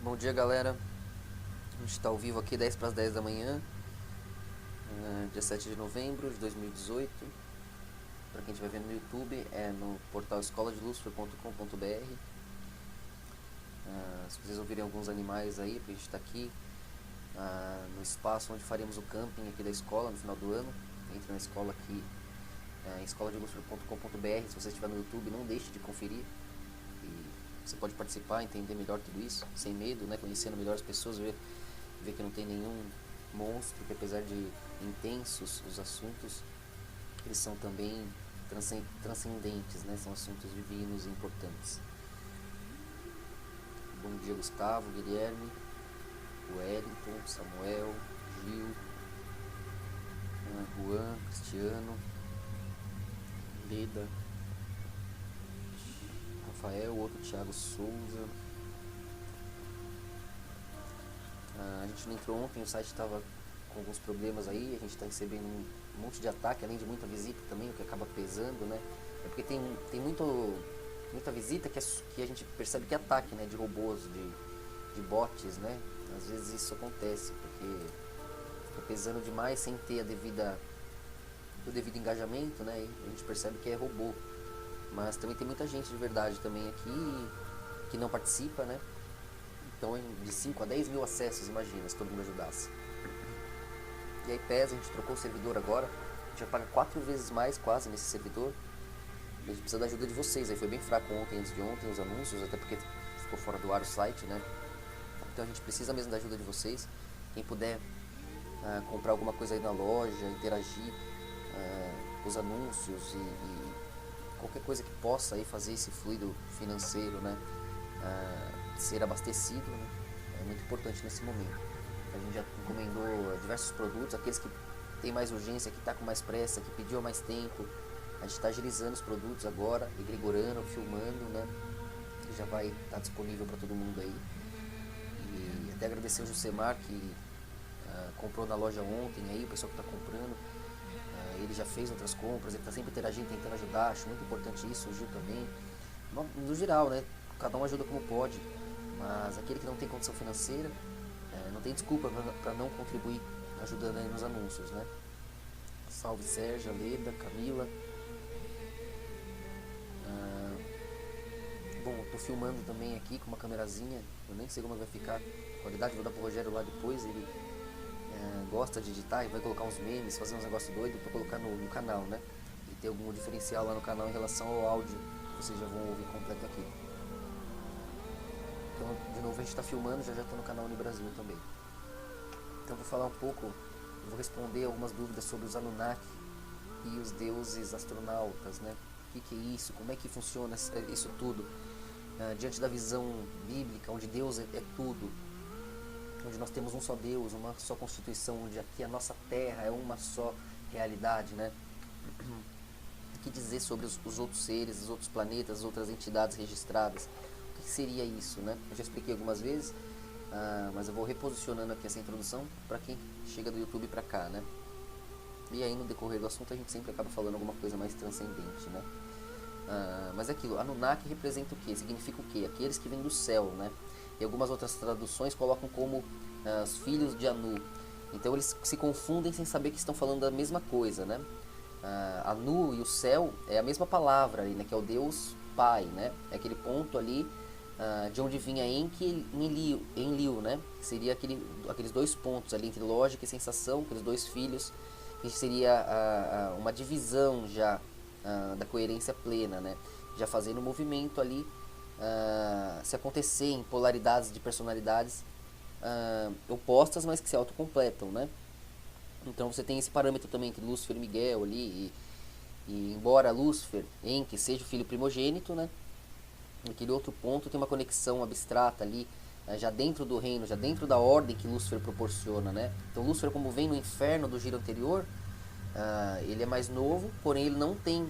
Bom dia, galera. A gente está ao vivo aqui 10 para as 10 da manhã, dia 7 de novembro de 2018. Para quem estiver vendo no YouTube, é no portal escoladelucifer.com.br. Se vocês ouvirem alguns animais aí, porque a gente está aqui no espaço onde faremos o camping aqui da escola no final do ano. Entre na escola aqui, em escoladelucifer.com.br. Se você estiver no YouTube, não deixe de conferir. Você pode participar, entender melhor tudo isso, sem medo, né? Conhecendo melhor as pessoas, ver que não tem nenhum monstro, que apesar de intensos os assuntos, eles são também transcendentes, né? São assuntos divinos e importantes. Bom dia, Gustavo, Guilherme, Wellington, Samuel, Gil, Juan, Cristiano, Leda, Rafael, outro Thiago Souza. A gente não entrou ontem, o site estava com alguns problemas aí, a gente está recebendo um monte de ataque, além de muita visita também, o que acaba pesando, né? É porque tem muita visita que a gente percebe que é ataque, né? De robôs, de bots, né? Às vezes isso acontece, porque fica pesando demais sem ter o devido engajamento, né? E a gente percebe que é robô. Mas também tem muita gente de verdade também aqui que não participa, né? Então de 5 a 10 mil acessos, imagina, se todo mundo ajudasse. E aí pesa, a gente trocou o servidor agora, a gente vai pagar 4 vezes mais quase nesse servidor. A gente precisa da ajuda de vocês, aí foi bem fraco ontem, antes de ontem, os anúncios, até porque ficou fora do ar o site, né? Então a gente precisa mesmo da ajuda de vocês. Quem puder comprar alguma coisa aí na loja, interagir com os anúncios e qualquer coisa que possa aí fazer esse fluido financeiro, né, ser abastecido, né, é muito importante nesse momento. A gente já encomendou diversos produtos, aqueles que tem mais urgência, que está com mais pressa, que pediu há mais tempo. A gente está agilizando os produtos agora, egregorando, filmando, né, que já vai estar disponível para todo mundo aí. E até agradecer o Jusemar que comprou na loja ontem aí, o pessoal que está comprando. Ele já fez outras compras, ele está sempre interagindo, tentando ajudar, acho muito importante isso, o Gil também. No geral, né? Cada um ajuda como pode, mas aquele que não tem condição financeira, não tem desculpa para não contribuir ajudando aí nos anúncios, né? Salve Sérgio, Leda, Camila. Bom, tô filmando também aqui com uma camerazinha, eu nem sei como vai ficar a qualidade, vou dar pro Rogério lá depois, ele gosta de editar e vai colocar uns memes, fazer uns negócios doidos pra colocar no canal, né? E ter algum diferencial lá no canal em relação ao áudio que vocês já vão ouvir completo aqui. Então, de novo, a gente tá filmando, já tá no canal Unibrasil também. Então, vou falar um pouco, eu vou responder algumas dúvidas sobre os Anunnaki e os deuses astronautas, né? O que é isso? Como é que funciona isso tudo? Diante da visão bíblica, onde Deus é tudo, onde nós temos um só Deus, uma só Constituição, onde aqui a nossa Terra é uma só realidade, né? O que dizer sobre os outros seres, os outros planetas, as outras entidades registradas? O que seria isso, né? Eu já expliquei algumas vezes, mas eu vou reposicionando aqui essa introdução para quem chega do YouTube para cá, né? E aí no decorrer do assunto a gente sempre acaba falando alguma coisa mais transcendente, né? Mas é aquilo, Anunnaki representa o quê? Significa o quê? Aqueles que vêm do céu, né? E algumas outras traduções colocam como os filhos de Anu. Então eles se confundem sem saber que estão falando da mesma coisa, né? Anu e o céu é a mesma palavra, né? Que é o Deus Pai, né? É aquele ponto ali de onde vinha Enki e Enlil, né? Seria aqueles dois pontos ali entre lógica e sensação, aqueles dois filhos, que seria uma divisão já da coerência plena, né? Já fazendo o movimento ali se acontecer em polaridades de personalidades opostas, mas que se autocompletam, né? Então você tem esse parâmetro também entre Lúcifer e Miguel ali, e embora Lúcifer, Enki, seja o filho primogênito, né? Naquele outro ponto tem uma conexão abstrata ali, já dentro do reino, já dentro da ordem que Lúcifer proporciona, né? Então Lúcifer, como vem no inferno do giro anterior, ele é mais novo, porém ele não tem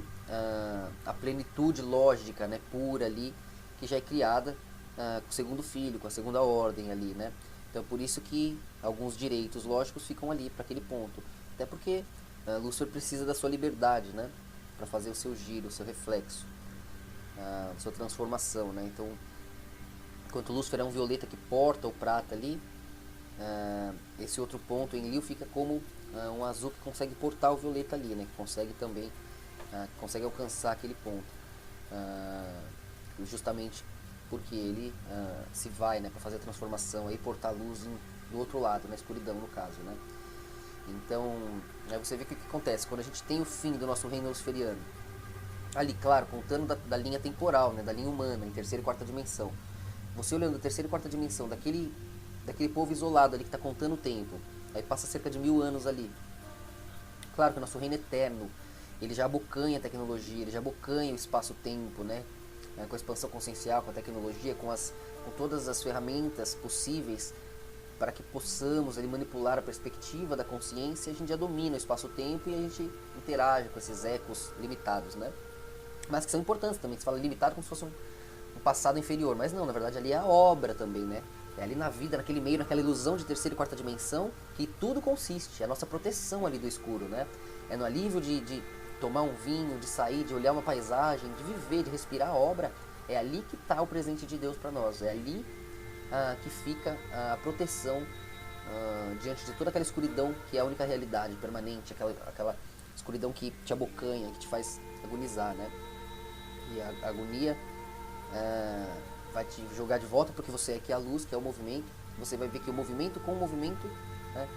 a plenitude lógica, né, pura ali, que já é criada com o segundo filho, com a segunda ordem ali, né? Então por isso que alguns direitos lógicos ficam ali para aquele ponto, até porque Lúcifer precisa da sua liberdade, né, para fazer o seu giro, o seu reflexo, a sua transformação, né? Então enquanto Lúcifer é um violeta que porta o prata ali, esse outro ponto em Leo fica como um azul que consegue portar o violeta ali, né? Que consegue também consegue alcançar aquele ponto, justamente porque ele se vai, né, para fazer a transformação e portar luz do outro lado, na escuridão no caso, né? Então, você vê o que acontece quando a gente tem o fim do nosso reino luciferiano. Ali, claro, contando da linha temporal, né, da linha humana, em terceira e quarta dimensão. Você olhando a terceira e quarta dimensão, daquele povo isolado ali que está contando o tempo, aí passa cerca de 1000 anos ali. Claro que o nosso reino é eterno, ele já abocanha a tecnologia, ele já abocanha o espaço-tempo, né? Com a expansão consciencial, com a tecnologia, com todas as ferramentas possíveis para que possamos ali, manipular a perspectiva da consciência. A gente já domina o espaço-tempo e a gente interage com esses ecos limitados, né? Mas que são importantes também. Você fala limitado como se fosse um passado inferior, mas não, na verdade ali é a obra também, né? É ali na vida, naquele meio, naquela ilusão de terceira e quarta dimensão que tudo consiste. É a nossa proteção ali do escuro, né? É no alívio de tomar um vinho, de sair, de olhar uma paisagem, de viver, de respirar a obra. É ali que está o presente de Deus para nós. É ali que fica a proteção diante de toda aquela escuridão que é a única realidade permanente, aquela escuridão que te abocanha, que te faz agonizar, né? E a agonia vai te jogar de volta porque você é que é a luz, que é o movimento. Você vai ver que o movimento com o movimento, né,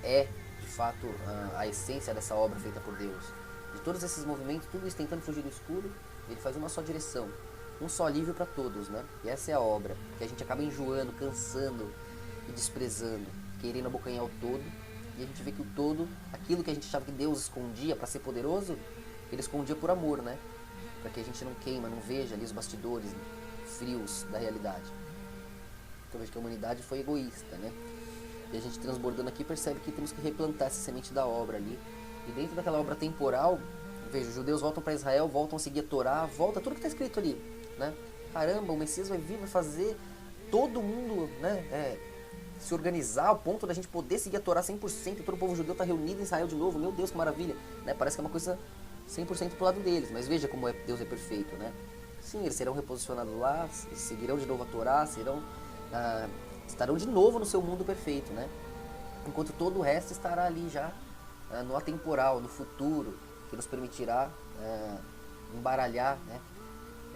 é de fato a essência dessa obra feita por Deus. De todos esses movimentos, tudo isso tentando fugir do escuro, ele faz uma só direção, um só alívio para todos, né? E essa é a obra, que a gente acaba enjoando, cansando e desprezando, querendo abocanhar o todo, e a gente vê que o todo, aquilo que a gente achava que Deus escondia para ser poderoso, ele escondia por amor, né? Para que a gente não queima, não veja ali os bastidores frios da realidade. Então veja que a humanidade foi egoísta, né? E a gente transbordando aqui percebe que temos que replantar essa semente da obra ali. E dentro daquela obra temporal, veja, os judeus voltam para Israel, voltam a seguir a Torá, volta tudo que está escrito ali, né? Caramba, o Messias vai vir, vai fazer todo mundo, né, se organizar ao ponto da gente poder seguir a Torá 100%, todo o povo judeu está reunido em Israel de novo, meu Deus, que maravilha, né? Parece que é uma coisa 100% pro lado deles, mas veja como Deus é perfeito, né? Sim, eles serão reposicionados lá, seguirão de novo a Torá, estarão de novo no seu mundo perfeito, né? Enquanto todo o resto estará ali já no atemporal, no futuro, que nos permitirá embaralhar, né,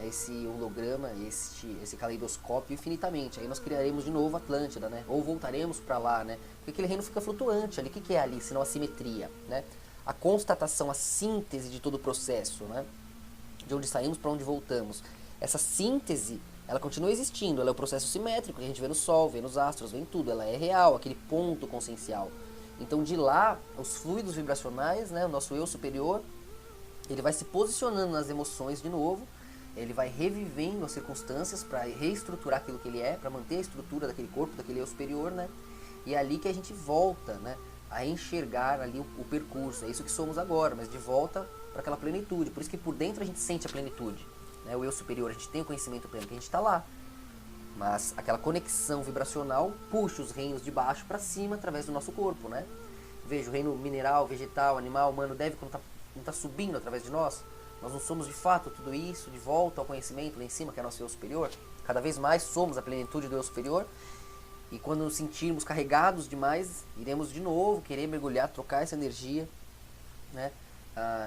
esse holograma, esse caleidoscópio infinitamente. Aí nós criaremos de novo Atlântida, né? Ou voltaremos para lá, né? Porque aquele reino fica flutuante ali. O que é ali, senão a simetria, né? A constatação, a síntese de todo o processo, né? De onde saímos para onde voltamos. Essa síntese, ela continua existindo, ela é o processo simétrico que a gente vê no Sol, vê nos astros, vê em tudo, ela é real, aquele ponto consciencial. Então de lá, os fluidos vibracionais, né, o nosso eu superior, ele vai se posicionando nas emoções de novo, ele vai revivendo as circunstâncias para reestruturar aquilo que ele é, para manter a estrutura daquele corpo, daquele eu superior, né? E é ali que a gente volta, né, a enxergar ali o percurso. É isso que somos agora, mas de volta para aquela plenitude. Por isso que por dentro a gente sente a plenitude, né? O eu superior, a gente tem o conhecimento pleno, que a gente está lá. Mas aquela conexão vibracional puxa os reinos de baixo para cima através do nosso corpo, né? Veja, o reino mineral, vegetal, animal, humano deve, quando está subindo através de nós, nós não somos de fato tudo isso, de volta ao conhecimento lá em cima, que é nosso eu superior. Cada vez mais somos a plenitude do eu superior. E quando nos sentirmos carregados demais, iremos de novo querer mergulhar, trocar essa energia, né,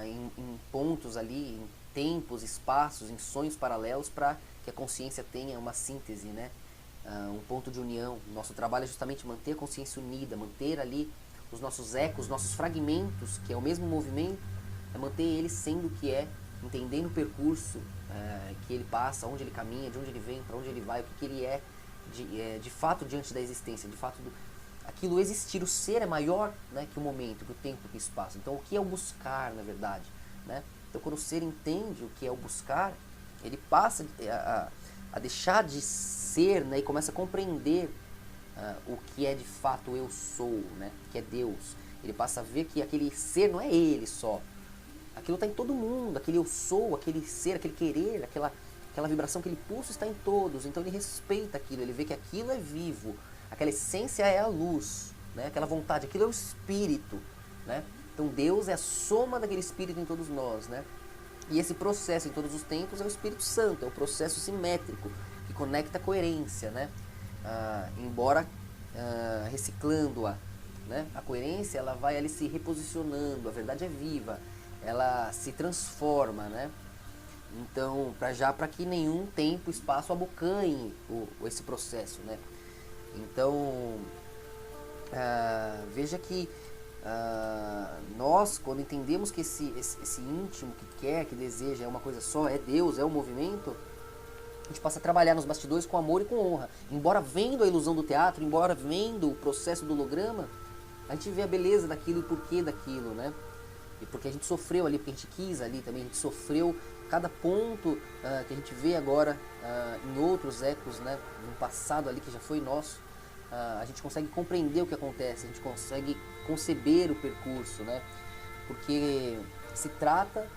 em pontos ali, em tempos, espaços, em sonhos paralelos, para que a consciência tenha uma síntese, né, um ponto de união. Nosso trabalho é justamente manter a consciência unida, manter ali os nossos ecos, nossos fragmentos, que é o mesmo movimento, é manter ele sendo o que é, entendendo o percurso que ele passa, onde ele caminha, de onde ele vem, para onde ele vai, o que ele é de fato diante da existência, de fato aquilo existir, o ser é maior, né, que o momento, que o tempo, que o espaço. Então o que é o buscar, na verdade, né? Então quando o ser entende o que é o buscar, ele passa a deixar de ser, né, e começa a compreender o que é de fato eu sou, né, que é Deus. Ele passa a ver que aquele ser não é ele só, aquilo está em todo mundo, aquele eu sou, aquele ser, aquele querer, aquela vibração, aquele pulso está em todos. Então ele respeita aquilo, ele vê que aquilo é vivo, aquela essência é a luz, né? Aquela vontade, aquilo é o espírito, né? Então Deus é a soma daquele espírito em todos nós, né? E esse processo em todos os tempos é o Espírito Santo, é o processo simétrico que conecta a coerência, né? Embora reciclando-a, né? A coerência, ela vai ali se reposicionando, a verdade é viva, ela se transforma, né? Então, para que nenhum tempo, espaço abocanhe esse processo, né? Então, veja que nós, quando entendemos que esse íntimo que quer, que deseja é uma coisa só, é Deus, é o movimento, a gente passa a trabalhar nos bastidores com amor e com honra. Embora vendo a ilusão do teatro, embora vendo o processo do holograma, a gente vê a beleza daquilo e o porquê daquilo, né? E porque a gente sofreu ali, porque a gente quis ali também, a gente sofreu cada ponto que a gente vê agora em outros ecos, né? No passado ali que já foi nosso, a gente consegue compreender o que acontece, a gente consegue conceber o percurso, né? Porque se trata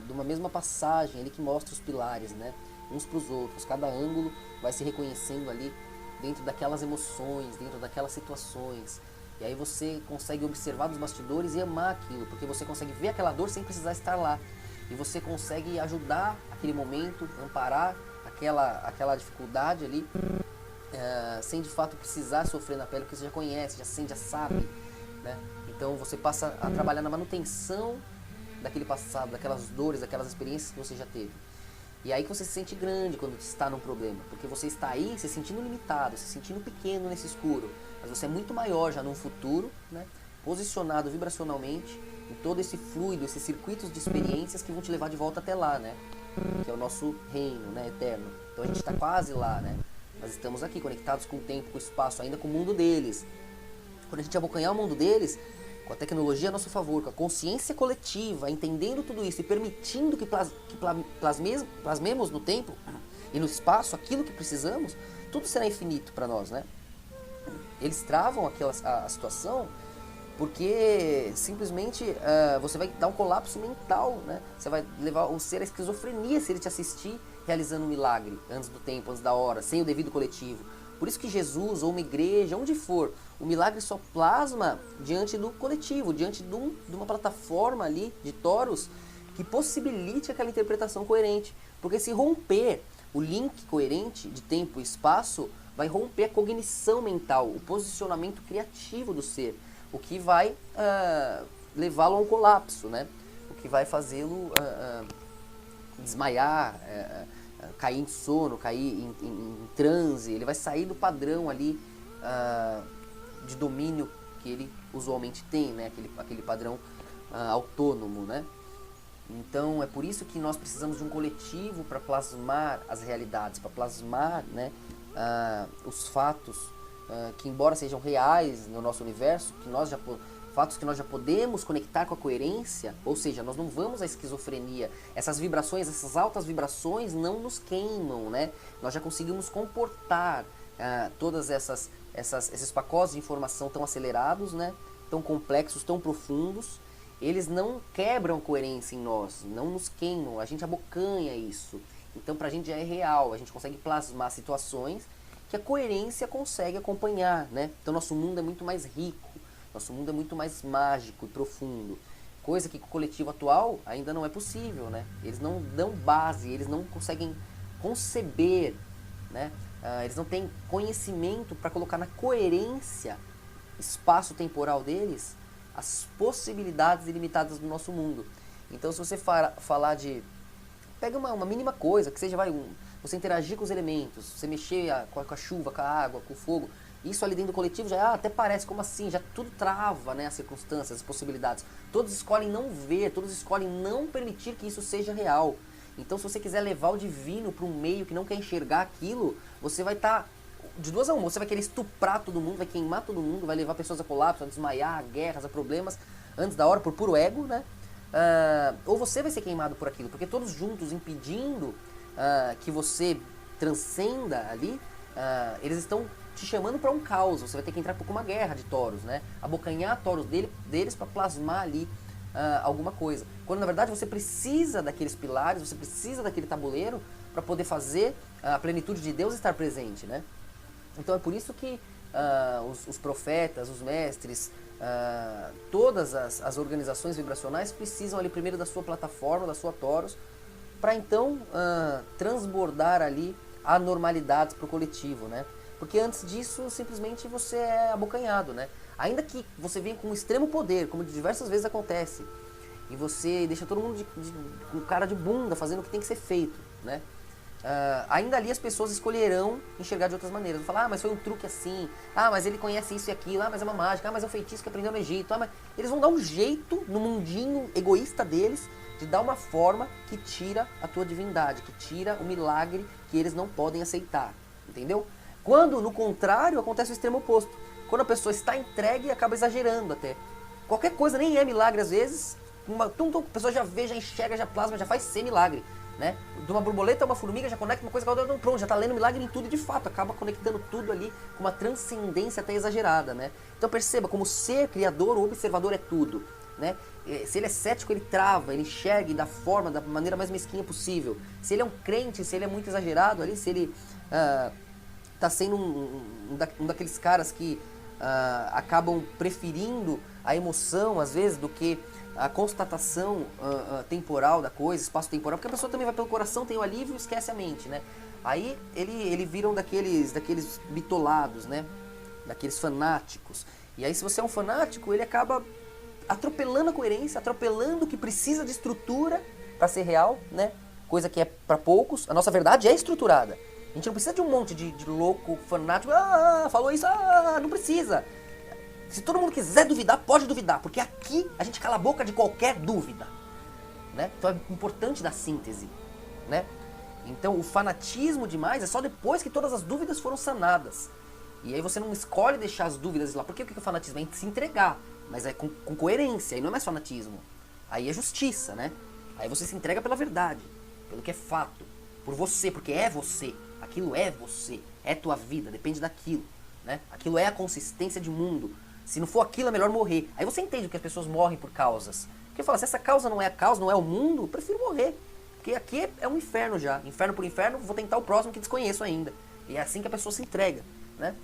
de uma mesma passagem ali que mostra os pilares, né? Uns para os outros, cada ângulo vai se reconhecendo ali dentro daquelas emoções, dentro daquelas situações. E aí você consegue observar dos bastidores e amar aquilo, porque você consegue ver aquela dor sem precisar estar lá. E você consegue ajudar aquele momento, amparar aquela dificuldade ali, sem de fato precisar sofrer na pele, porque você já conhece, já sente, já sabe, né? Então você passa a trabalhar na manutenção daquele passado, daquelas dores, daquelas experiências que você já teve. E aí que você se sente grande quando está num problema, porque você está aí se sentindo limitado, se sentindo pequeno nesse escuro, mas você é muito maior já num futuro, né? Posicionado vibracionalmente em todo esse fluido, esses circuitos de experiências que vão te levar de volta até lá, né? Que é o nosso reino, né? Eterno. Então a gente está quase lá, né? Nós estamos aqui conectados com o tempo, com o espaço, ainda com o mundo deles. Quando a gente abocanhar o mundo deles, com a tecnologia a nosso favor, com a consciência coletiva, entendendo tudo isso e permitindo que plasmemos no tempo e no espaço aquilo que precisamos, tudo será infinito para nós, né? Eles travam a situação porque simplesmente você vai dar um colapso mental, né? Você vai levar o ser à esquizofrenia se ele te assistir realizando um milagre antes do tempo, antes da hora, sem o devido coletivo. Por isso que Jesus ou uma igreja, onde for, o milagre só plasma diante do coletivo, diante de uma plataforma ali de toros que possibilite aquela interpretação coerente. Porque se romper o link coerente de tempo e espaço, vai romper a cognição mental, o posicionamento criativo do ser, o que vai levá-lo a um colapso, né? O que vai fazê-lo desmaiar, cair em sono, cair em transe. Ele vai sair do padrão ali de domínio que ele usualmente tem, né? Aquele padrão autônomo, né? Então é por isso que nós precisamos de um coletivo para plasmar as realidades, para plasmar, né, os fatos que, embora sejam reais no nosso universo, fatos que nós já podemos conectar com a coerência, ou seja, nós não vamos à esquizofrenia. Essas vibrações, essas altas vibrações não nos queimam, né? Nós já conseguimos comportar todas esses pacotes de informação tão acelerados, né? Tão complexos, tão profundos. Eles não quebram a coerência em nós, não nos queimam, a gente abocanha isso. Então pra gente já é real, a gente consegue plasmar situações que a coerência consegue acompanhar, né? Então nosso mundo é muito mais rico, nosso mundo é muito mais mágico e profundo. Coisa que com o coletivo atual ainda não é possível, né? Eles não dão base, eles não conseguem conceber, né? Eles não têm conhecimento para colocar na coerência espaço-temporal deles as possibilidades ilimitadas do nosso mundo. Então se você falar de... Pega uma mínima coisa, que seja você interagir com os elementos, você mexer com a chuva, com a água, com o fogo, isso ali dentro do coletivo já até parece como assim, já tudo trava, né, as circunstâncias, as possibilidades. Todos escolhem não ver, todos escolhem não permitir que isso seja real. Então se você quiser levar o divino para um meio que não quer enxergar aquilo, você vai estar... de duas a uma, você vai querer estuprar todo mundo, vai queimar todo mundo, vai levar pessoas a colapso, a desmaiar, a guerras, a problemas, antes da hora, por puro ego, né? Ou você vai ser queimado por aquilo, porque todos juntos impedindo que você transcenda ali, eles estão te chamando para um caos. Você vai ter que entrar por uma guerra de toros, né? Abocanhar toros deles para plasmar ali alguma coisa. Quando na verdade você precisa daqueles pilares, você precisa daquele tabuleiro para poder fazer a plenitude de Deus estar presente, né? Então é por isso que os profetas, os mestres, todas as organizações vibracionais precisam ali primeiro da sua plataforma, da sua toros, para então transbordar ali anormalidades para o coletivo, né? Porque antes disso, simplesmente você é abocanhado, né? Ainda que você venha com um extremo poder, como diversas vezes acontece, e você deixa todo mundo com cara de bunda fazendo o que tem que ser feito, né? Ainda ali as pessoas escolherão enxergar de outras maneiras. Vão falar, mas foi um truque assim, mas ele conhece isso e aquilo, mas é uma mágica, mas é um feitiço que aprendeu no Egito, mas... Eles vão dar um jeito no mundinho egoísta deles de dar uma forma que tira a tua divindade, que tira o milagre que eles não podem aceitar, entendeu? Quando, no contrário, acontece o extremo oposto. Quando a pessoa está entregue, acaba exagerando até. Qualquer coisa nem é milagre às vezes, a pessoa já vê, já enxerga, já plasma, já faz ser milagre. Né? De uma borboleta a uma formiga já conecta uma coisa com a outra, pronto, já está lendo milagre em tudo e de fato acaba conectando tudo ali com uma transcendência até exagerada, né? Então perceba como ser criador ou observador é tudo, né? Se ele é cético, ele trava, ele enxerga e dá forma da maneira mais mesquinha possível. Se ele é um crente, se ele é muito exagerado ali, se ele está sendo um daqueles caras que acabam preferindo a emoção às vezes do que a constatação temporal da coisa, espaço-temporal, porque a pessoa também vai pelo coração, tem o alívio e esquece a mente, né? Aí ele vira um daqueles bitolados, né? Daqueles fanáticos. E aí se você é um fanático, ele acaba atropelando a coerência, atropelando o que precisa de estrutura para ser real, né? Coisa que é para poucos. A nossa verdade é estruturada. A gente não precisa de um monte de louco fanático, falou isso, não precisa. Se todo mundo quiser duvidar, pode duvidar, porque aqui a gente cala a boca de qualquer dúvida, né? Então é importante da síntese, né? Então o fanatismo demais é só depois que todas as dúvidas foram sanadas. E aí você não escolhe deixar as dúvidas lá. Porque o que é o fanatismo? É se entregar, mas é com coerência, aí não é mais fanatismo. Aí é justiça, né? Aí você se entrega pela verdade, pelo que é fato, por você, porque é você. Aquilo é você, é tua vida, depende daquilo, né? Aquilo é a consistência de mundo. Se não for aquilo, é melhor morrer. Aí você entende que as pessoas morrem por causas. Porque fala, se essa causa não é a causa, não é o mundo, eu prefiro morrer. Porque aqui é um inferno já. Inferno por inferno, vou tentar o próximo que desconheço ainda. E é assim que a pessoa se entrega, né?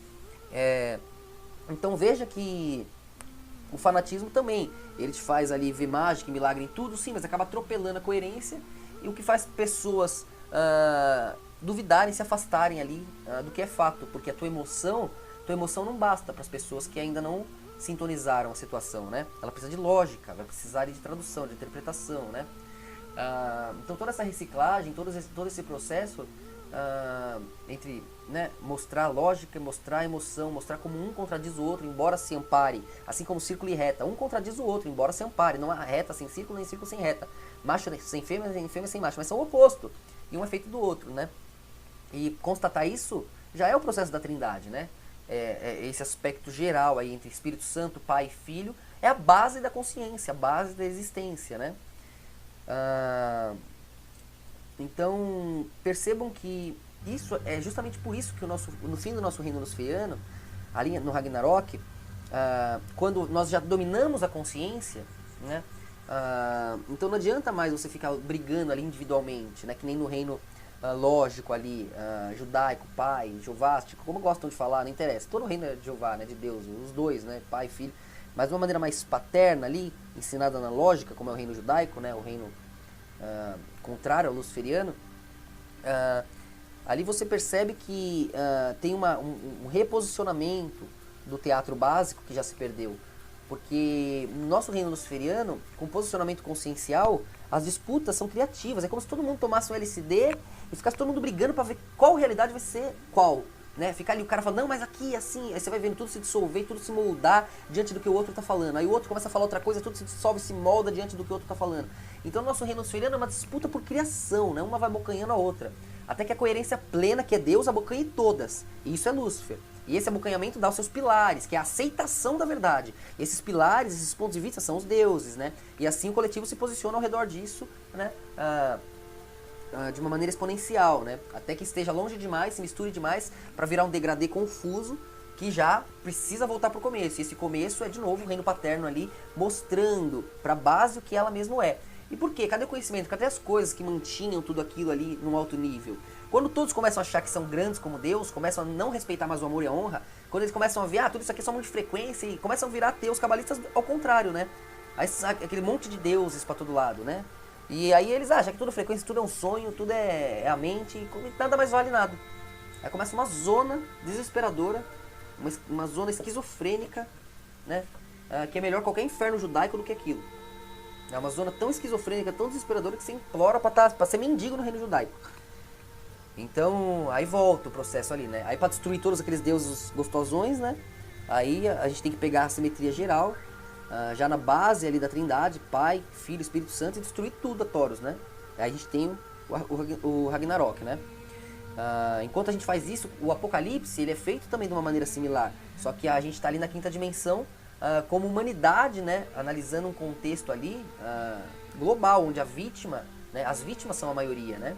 Então veja que o fanatismo também, ele te faz ali ver mágica e milagre em tudo, sim, mas acaba atropelando a coerência. E o que faz pessoas duvidarem, se afastarem ali do que é fato. Porque a tua emoção não basta para as pessoas que ainda não sintonizaram a situação, né? Ela precisa de lógica, vai precisar de tradução, de interpretação, né? Então toda essa reciclagem, todo esse processo entre, né, mostrar a lógica, mostrar a emoção, mostrar como um contradiz o outro, embora se ampare, assim como círculo e reta, um contradiz o outro, embora se ampare, não há reta sem círculo, nem círculo sem reta, macho sem fêmea, nem fêmea sem macho, mas são o oposto, e um é feito do outro, né? E constatar isso já é o processo da Trindade, né? Esse aspecto geral aí entre Espírito Santo, Pai e Filho, é a base da consciência, a base da existência, né? Então, percebam que isso é justamente por isso que no fim do nosso reino luciferiano, ali no Ragnarok, quando nós já dominamos a consciência, né? Então não adianta mais você ficar brigando ali individualmente, né? Que nem no reino lógico ali, judaico, pai, jeovástico, como gostam de falar, não interessa. Todo o reino é de Jeová, né? De Deus, os dois, né? Pai e filho. Mas de uma maneira mais paterna ali, ensinada na lógica, como é o reino judaico, né? O reino contrário ao luciferiano, ali você percebe que tem um reposicionamento do teatro básico que já se perdeu. Porque no nosso reino luciferiano, com posicionamento consciencial, as disputas são criativas. É como se todo mundo tomasse um LSD e ficasse todo mundo brigando para ver qual realidade vai ser qual. Né? Ficar ali, o cara fala, não, mas aqui, assim, aí você vai vendo tudo se dissolver, tudo se moldar diante do que o outro está falando. Aí o outro começa a falar outra coisa, tudo se dissolve, se molda diante do que o outro está falando. Então o nosso reino luciferiano é uma disputa por criação, né? Uma vai abocanhando a outra. Até que a coerência plena, que é Deus, abocanhe todas. E isso é Lúcifer. E esse abocanhamento dá os seus pilares, que é a aceitação da verdade. E esses pilares, esses pontos de vista são os deuses, né? E assim o coletivo se posiciona ao redor disso, né? De uma maneira exponencial, né? Até que esteja longe demais, se misture demais, para virar um degradê confuso, que já precisa voltar para o começo. E esse começo é, de novo, o reino paterno ali, mostrando para a base o que ela mesmo é. E por quê? Cadê o conhecimento? Cadê as coisas que mantinham tudo aquilo ali num alto nível? Quando todos começam a achar que são grandes como Deus, começam a não respeitar mais o amor e a honra, quando eles começam a ver, tudo isso aqui é só muito de frequência, e começam a virar ateus cabalistas ao contrário, né? Aquele monte de deuses para todo lado, né? E aí eles acham que tudo é frequência, tudo é um sonho, tudo é a mente, e nada mais vale nada. Aí começa uma zona desesperadora, uma zona esquizofrênica, né? Que é melhor qualquer inferno judaico do que aquilo. É uma zona tão esquizofrênica, tão desesperadora, que você implora pra ser mendigo no reino judaico. Então, aí volta o processo ali, né? Aí pra destruir todos aqueles deuses gostosões, né? Aí a gente tem que pegar a simetria geral, já na base ali da Trindade, Pai, Filho, Espírito Santo, e destruir tudo a Taurus, né? Aí a gente tem o Ragnarok, né? Enquanto a gente faz isso, o Apocalipse ele é feito também de uma maneira similar. Só que a gente está ali na quinta dimensão, como humanidade, né? Analisando um contexto ali global, onde a vítima, né? As vítimas são a maioria, né?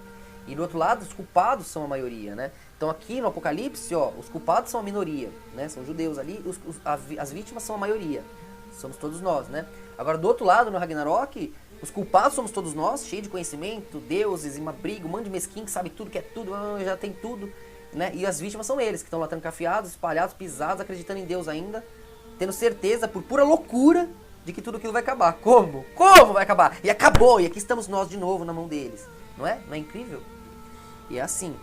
E do outro lado, os culpados são a maioria, né? Então aqui no Apocalipse, ó, os culpados são a minoria, né? São judeus ali, as vítimas são a maioria. Somos todos nós, né? Agora do outro lado, no Ragnarok, os culpados somos todos nós, cheio de conhecimento, deuses, e uma briga, um monte de mesquinho que sabe tudo, que é tudo, já tem tudo, né? E as vítimas são eles, que estão lá trancafiados, espalhados, pisados, acreditando em Deus ainda, tendo certeza, por pura loucura, de que tudo aquilo vai acabar. Como? Como vai acabar? E acabou, e aqui estamos nós de novo na mão deles. Não é? Não é incrível? E é assim.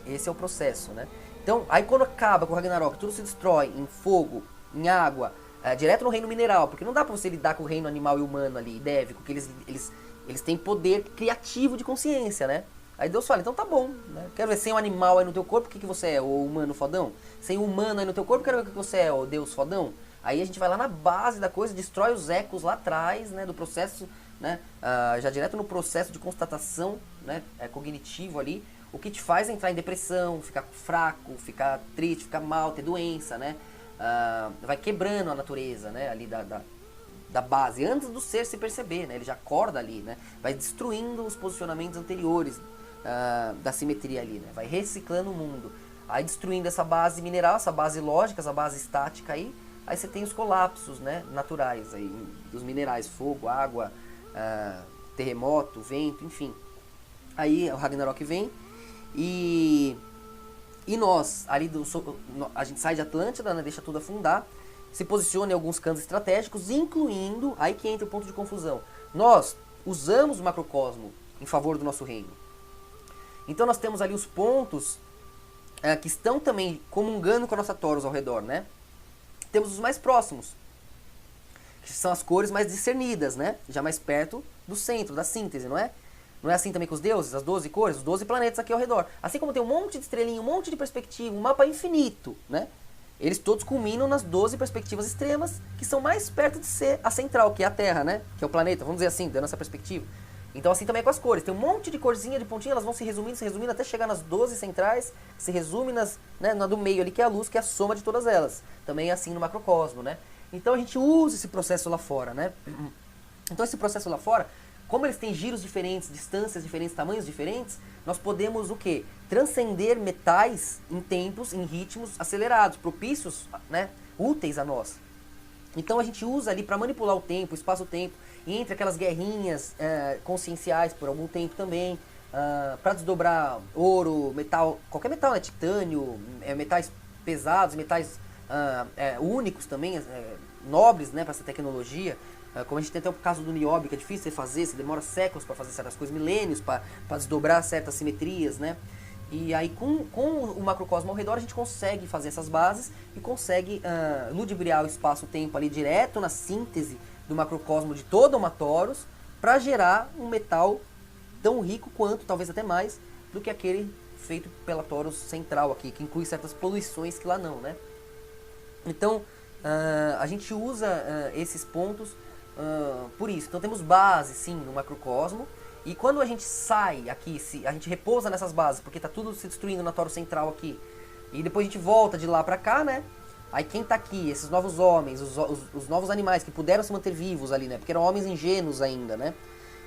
Esse é o processo, né? Então, aí quando acaba com o Ragnarok, tudo se destrói em fogo, em água, direto no reino mineral, porque não dá pra você lidar com o reino animal e humano ali, deve, porque eles têm poder criativo de consciência, né? Aí Deus fala, então tá bom, né? Quero ver sem o animal aí no teu corpo, o que você é, o humano fodão? Sem o humano aí no teu corpo, quero ver o que você é, o Deus fodão? Aí a gente vai lá na base da coisa, destrói os ecos lá atrás, né, do processo, né, já direto no processo de constatação, né, cognitivo ali, o que te faz entrar em depressão, ficar fraco, ficar triste, ficar mal, ter doença, né, vai quebrando a natureza, né, ali da base, antes do ser se perceber, né, ele já acorda ali, né, vai destruindo os posicionamentos anteriores da simetria ali, né, vai reciclando o mundo, aí destruindo essa base mineral, essa base lógica, essa base estática aí você tem os colapsos, né, naturais aí, dos minerais, fogo, água, terremoto, vento, enfim. Aí o Ragnarok vem e nós, ali a gente sai de Atlântida, né, deixa tudo afundar, se posiciona em alguns cantos estratégicos, incluindo, aí que entra o ponto de confusão, nós usamos o macrocosmo em favor do nosso reino. Então nós temos ali os pontos que estão também comungando com a nossa Taurus ao redor, né? Temos os mais próximos, que são as cores mais discernidas, né? Já mais perto do centro, da síntese, não é? Não é assim também com os deuses, as 12 cores, os 12 planetas aqui ao redor. Assim como tem um monte de estrelinha, um monte de perspectiva, um mapa infinito, né? Eles todos culminam nas 12 perspectivas extremas, que são mais perto de ser a central, que é a Terra, né? Que é o planeta, vamos dizer assim, dando essa perspectiva. Então assim também é com as cores. Tem um monte de corzinha, de pontinha, elas vão se resumindo, até chegar nas 12 centrais, que se resume na do meio ali, que é a luz, que é a soma de todas elas. Também é assim no macrocosmo, né? Então a gente usa esse processo lá fora, né? Então esse processo lá fora, como eles têm giros diferentes, distâncias diferentes, tamanhos diferentes, nós podemos o quê? Transcender metais em tempos, em ritmos acelerados, propícios, né? Úteis a nós. Então a gente usa ali para manipular o tempo, o espaço-tempo, e entre aquelas guerrinhas conscienciais por algum tempo também, para desdobrar ouro, metal, qualquer metal, né? Titânio, metais pesados, metais únicos também, nobres, né, para essa tecnologia. Como a gente tem até o caso do nióbio, que é difícil de fazer, você demora séculos para fazer certas coisas, milênios para desdobrar certas simetrias, né? E aí com o macrocosmo ao redor a gente consegue fazer essas bases e consegue ludibriar o espaço-tempo ali direto na síntese do macrocosmo de toda uma Taurus para gerar um metal tão rico quanto, talvez até mais, do que aquele feito pela Taurus central aqui, que inclui certas poluições que lá não, né? Então a gente usa esses pontos por isso. Então temos base sim no macrocosmo. E quando a gente sai aqui, a gente repousa nessas bases, porque está tudo se destruindo na Taurus central aqui, e depois a gente volta de lá para cá, né? Aí quem está aqui, esses novos homens, os novos animais que puderam se manter vivos ali, né? Porque eram homens ingênuos ainda, né?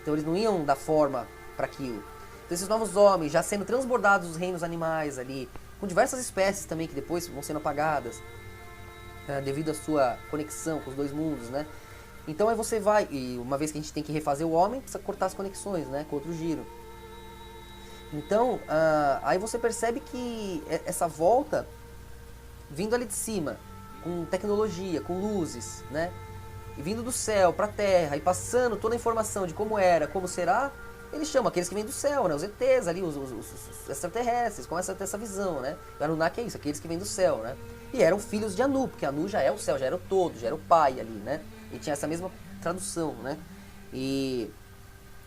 Então eles não iam dar forma para aquilo. Então esses novos homens já sendo transbordados dos reinos animais ali, com diversas espécies também que depois vão sendo apagadas, devido à sua conexão com os dois mundos, né? Então aí você vai, e uma vez que a gente tem que refazer o homem, precisa cortar as conexões, né, com outro giro. Então, aí você percebe que essa volta, vindo ali de cima, com tecnologia, com luzes, né, e vindo do céu para a terra e passando toda a informação de como era, como será, ele chama aqueles que vêm do céu, né? Os ETs ali, os extraterrestres, começa a ter essa visão, né? O Anunnaki é isso, aqueles que vêm do céu, né? E eram filhos de Anu, porque Anu já é o céu, já era o todo, já era o pai ali, né? E tinha essa mesma tradução, né? E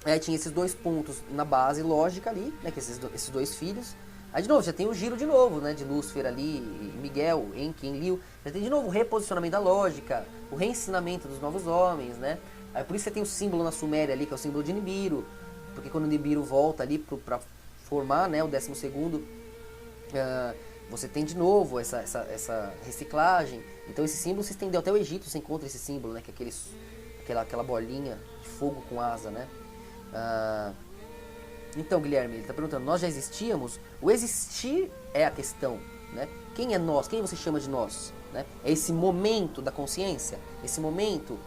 aí tinha esses dois pontos na base lógica ali, né? Que esses dois filhos. Aí de novo, já tem o giro de novo, né? De Lúcifer ali, Miguel, Enki, Enlil. Já tem de novo o reposicionamento da lógica, o reensinamento dos novos homens, né? Aí por isso você tem o símbolo na Suméria ali, que é o símbolo de Nibiru. Porque quando o Nibiru volta ali para formar, né, o 12º, você tem de novo essa reciclagem. Então esse símbolo se estendeu até o Egito, você encontra esse símbolo, né, que é aquela bolinha de fogo com asa, né? Então, Guilherme, ele está perguntando, nós já existíamos? O existir é a questão, né? Quem é nós? Quem você chama de nós? Né? É esse momento da consciência? Esse momento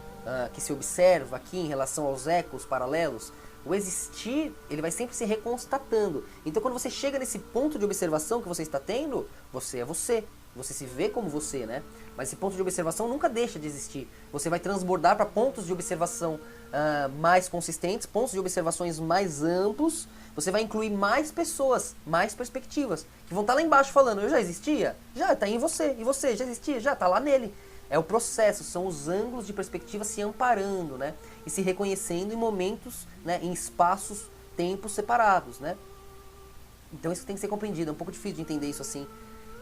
que se observa aqui em relação aos ecos paralelos? O existir, ele vai sempre se reconstatando. Então, quando você chega nesse ponto de observação que você está tendo, você é você. Você se vê como você, né? Mas esse ponto de observação nunca deixa de existir. Você vai transbordar para pontos de observação mais consistentes, pontos de observações mais amplos. Você vai incluir mais pessoas, mais perspectivas, que vão estar lá embaixo falando, eu já existia? Já, está em você. E você, já existia? Já, está lá nele. É o processo, são os ângulos de perspectiva se amparando, né? E se reconhecendo em momentos, né, em espaços, tempos separados, né? Então isso tem que ser compreendido. É um pouco difícil de entender isso assim,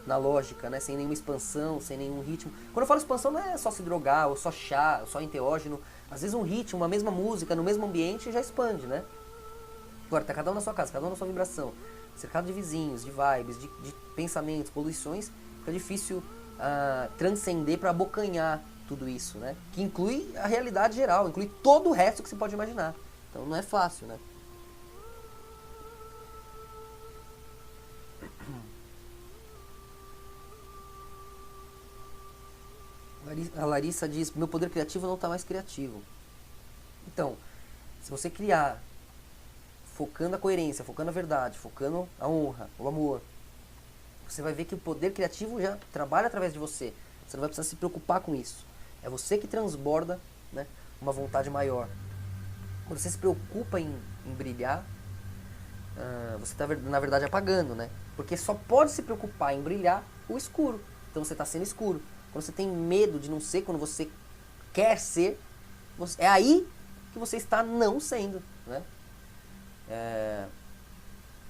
na lógica, né? Sem nenhuma expansão, sem nenhum ritmo. Quando eu falo expansão, não é só se drogar, ou só chá, ou só enteógeno. Às vezes um ritmo, uma mesma música, no mesmo ambiente já expande, né? Agora, tá cada um na sua casa, cada um na sua vibração. Cercado de vizinhos, de vibes, de pensamentos, poluições, fica difícil transcender para abocanhar tudo isso, né? Que inclui a realidade geral, inclui todo o resto que você pode imaginar. Então não é fácil, né? A Larissa diz, meu poder criativo não está mais criativo. Então, se você criar focando a coerência, focando a verdade, focando a honra, o amor, você vai ver que o poder criativo já trabalha através de você. Você não vai precisar se preocupar com isso. É você que transborda, né, uma vontade maior. Quando você se preocupa em brilhar, você está, na verdade, apagando, né? Porque só pode se preocupar em brilhar o escuro. Então você está sendo escuro. Quando você tem medo de não ser, quando você quer ser, é aí que você está não sendo, né?